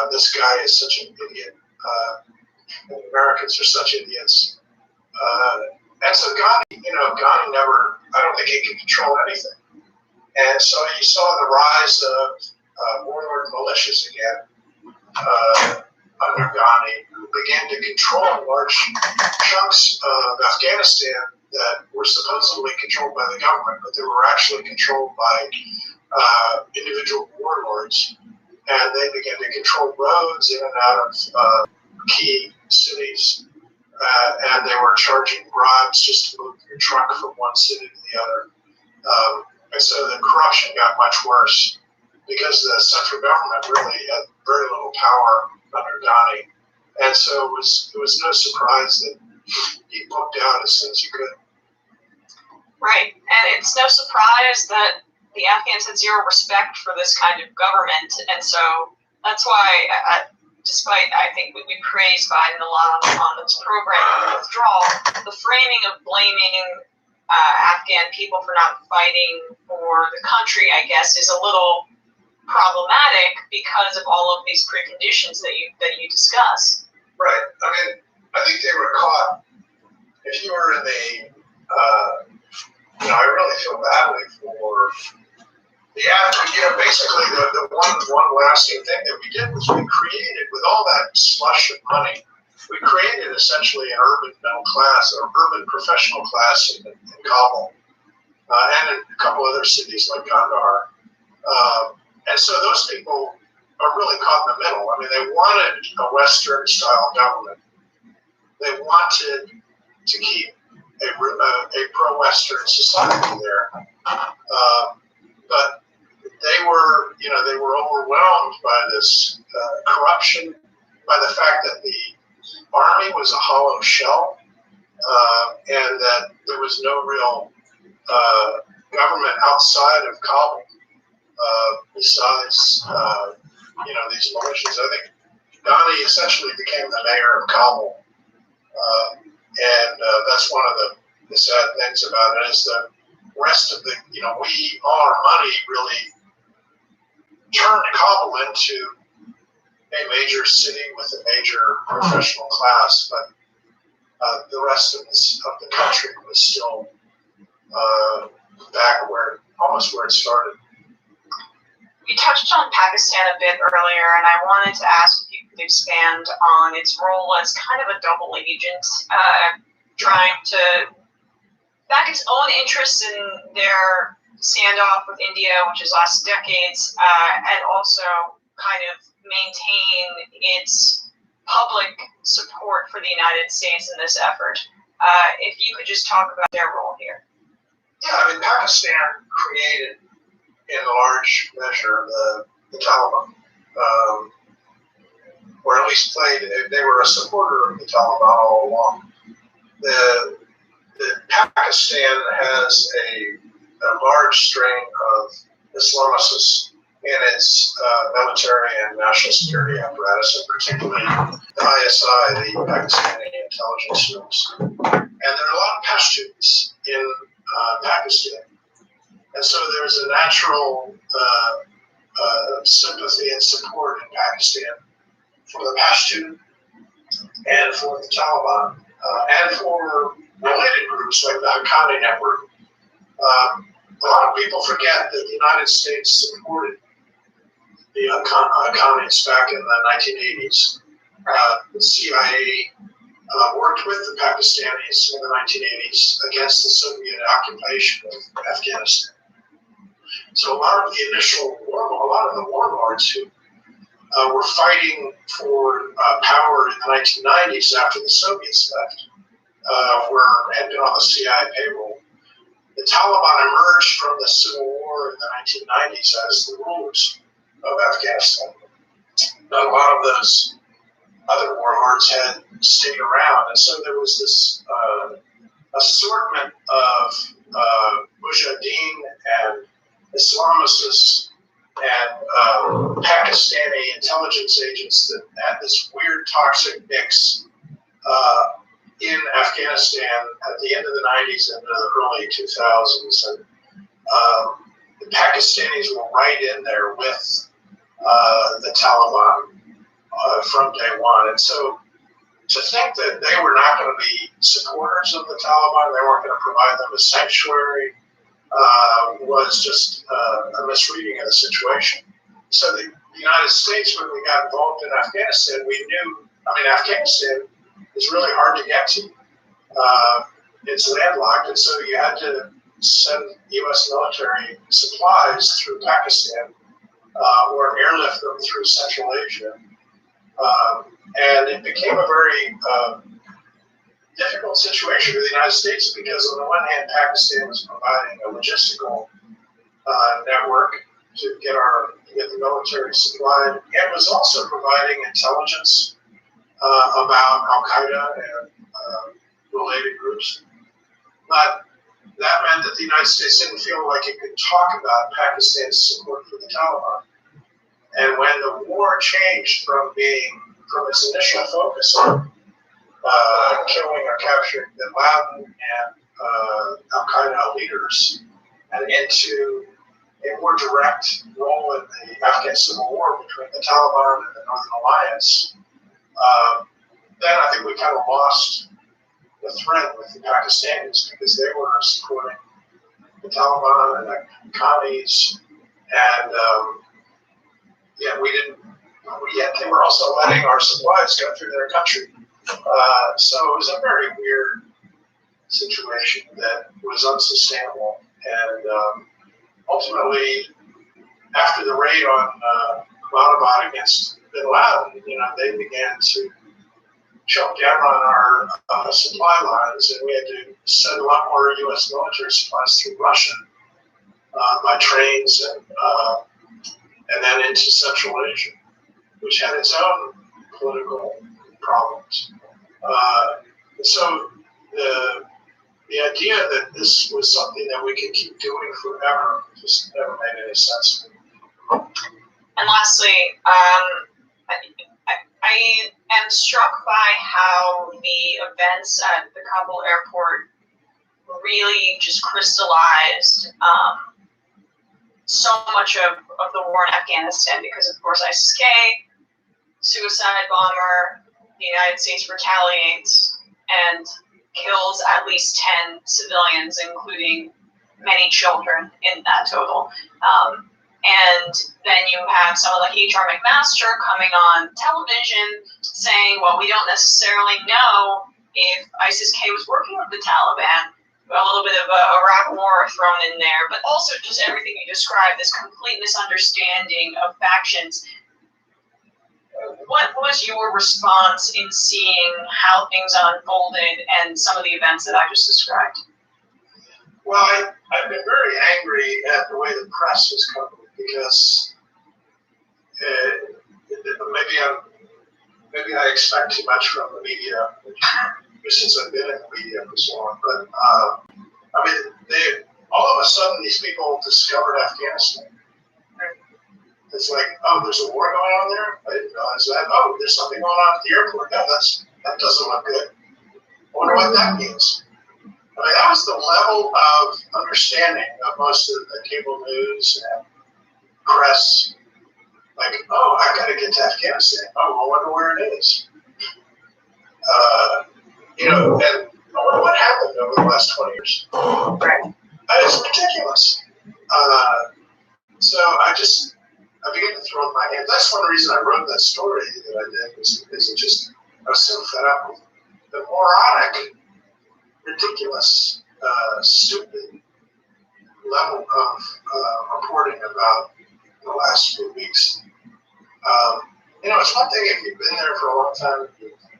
This guy is such an idiot. And Americans are such idiots. And so Ghani never, I don't think he could control anything. And so you saw the rise of warlord militias again under Ghani, who began to control large chunks of Afghanistan that were supposedly controlled by the government, but they were actually controlled by individual warlords. And they began to control roads in and out of key cities. And they were charging bribes just to move your truck from one city to the other. And so the corruption got much worse because the central government really had very little power under Ghani. And so it was no surprise that he booked out as soon as he could. Right, and it's no surprise that the Afghans had zero respect for this kind of government, and so that's why, despite I think we praise Biden a lot on this program and withdrawal, the framing of blaming Afghan people for not fighting for the country, I guess, is a little problematic because of all of these preconditions that you discuss. Right. I mean, I think they were caught. If you were in the I really feel badly for the Afghan. Basically, the one lasting thing that we did was we created, with all that slush of money, we created essentially an urban middle class or urban professional class in Kabul and in a couple other cities like Kandahar. And so those people are really caught in the middle. I mean, they wanted a Western-style government. They wanted to keep a pro-Western society there, but they were overwhelmed by this corruption, by the fact that the army was a hollow shell, and that there was no real government outside of Kabul besides these militias. I think Ghani essentially became the mayor of Kabul. And that's one of the sad things about it is the rest of all our money really turned Kabul into a major city with a major professional class, but the rest of the country was still back almost where it started. You touched on Pakistan a bit earlier, and I wanted to ask if you could expand on its role as kind of a double agent, trying to back its own interests in their standoff with India, which has lasted decades, and also kind of maintain its public support for the United States in this effort. If you could just talk about their role here. Yeah, I mean, Pakistan created, in large measure, the Taliban, or at least they were a supporter of the Taliban all along. Pakistan has a large strain of Islamicists in its military and national security apparatus, and particularly the ISI, the Pakistani Intelligence Service. And there are a lot of Pashtuns in Pakistan. And so there's a natural sympathy and support in Pakistan for the Pashtun and for the Taliban and for related groups like the Haqqani Network. A lot of people forget that the United States supported the Haqqanis back in the 1980s. The CIA worked with the Pakistanis in the 1980s against the Soviet occupation of Afghanistan. So a lot of the warlords who were fighting for power in the 1990s after the Soviets left had been on the CIA payroll. The Taliban emerged from the civil war in the 1990s as the rulers of Afghanistan. A lot of those other warlords had stayed around, and so there was this assortment of mujahideen and Islamicists and Pakistani intelligence agents that had this weird toxic mix in Afghanistan at the end of the 90s and the early 2000s. And the Pakistanis were right in there with the Taliban from day one. And so to think that they were not going to be supporters of the Taliban, they weren't going to provide them a sanctuary, was just a misreading of the situation. So the United States, when we got involved in Afghanistan, Afghanistan is really hard to get to. It's landlocked, and so you had to send U.S. military supplies through Pakistan or airlift them through Central Asia. And it became a very difficult situation for the United States because, on the one hand, Pakistan was providing a logistical network to get the military supplied, and was also providing intelligence about Al Qaeda and groups. But that meant that the United States didn't feel like it could talk about Pakistan's support for the Taliban. And when the war changed from its initial focus on killing or capturing bin Laden and Al-Qaeda leaders, and into a more direct role in the Afghan Civil War between the Taliban and the Northern Alliance, then I think we kind of lost the thread with the Pakistanis because they were supporting the Taliban and the Connies, and yet they were also letting our supplies go through their country. So it was a very weird situation that was unsustainable. And ultimately, after the raid on Abbottabad against bin Laden, they began to choke down on our supply lines, and we had to send a lot more U.S. military supplies through Russia by trains and then into Central Asia, which had its own political problems. So the idea that this was something that we could keep doing forever just never made any sense. And lastly, I am struck by how the events at the Kabul airport really just crystallized so much of the war in Afghanistan, because of course ISIS-K, suicide bomber, the United States retaliates and kills at least 10 civilians, including many children in that total. And then you have someone like H.R. McMaster coming on television saying, well, we don't necessarily know if ISIS-K was working with the Taliban. A little bit of a Iraq war thrown in there, but also just everything you described, this complete misunderstanding of factions. What was your response in seeing how things unfolded and some of the events that I just described? Well, I've been very angry at the way the press has covered it, because maybe I expect too much from the media, since I've been in the media for so long. But all of a sudden, these people discovered Afghanistan. It's like, oh, there's a war going on there? I didn't realize that. Oh, there's something going on at the airport. No, that doesn't look good. I wonder what that means. That was the level of understanding of most of the cable news and press. Like, oh, I got to get to Afghanistan. Oh, I wonder where it is. And I wonder what happened over the last 20 years. Right. It's ridiculous. So I began to throw up my hands. That's one reason I wrote that story that I did, is I was so fed up with the moronic, ridiculous, stupid level of reporting about the last few weeks. It's one thing if you've been there for a long time,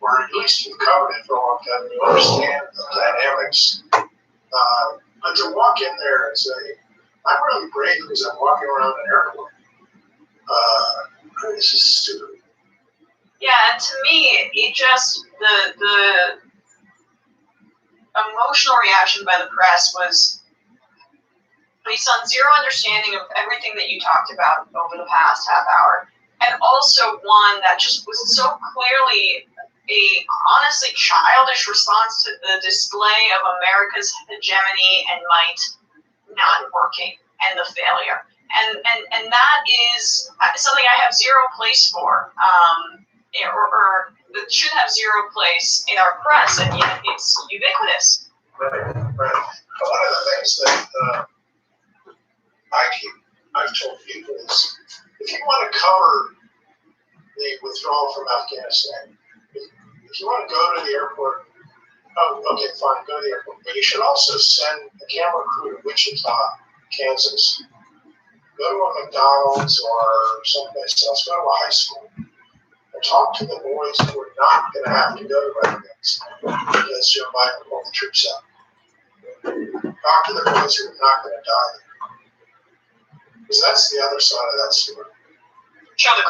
or at least you've covered it for a long time, and you understand the dynamics. But to walk in there and say, I'm really brave because I'm walking around an airport. This is stupid. Yeah, and to me, it just, the emotional reaction by the press was based on zero understanding of everything that you talked about over the past half hour, and also one that just was so clearly a honestly childish response to the display of America's hegemony and might not working and the failure. And that is something I have zero place for, or that should have zero place in our press, and yet it's ubiquitous. Right. One of the things that I've told people is, if you want to cover the withdrawal from Afghanistan, if you want to go to the airport, oh, okay, fine, go to the airport. But you should also send a camera crew to Wichita, Kansas. Go to a McDonald's or someplace else. Go to a high school and talk to the boys who are not going to have to go to Afghanistan because Joe Biden pulled the troops out. Talk to the boys who are not going to die there. Because that's the other side of that story. Show the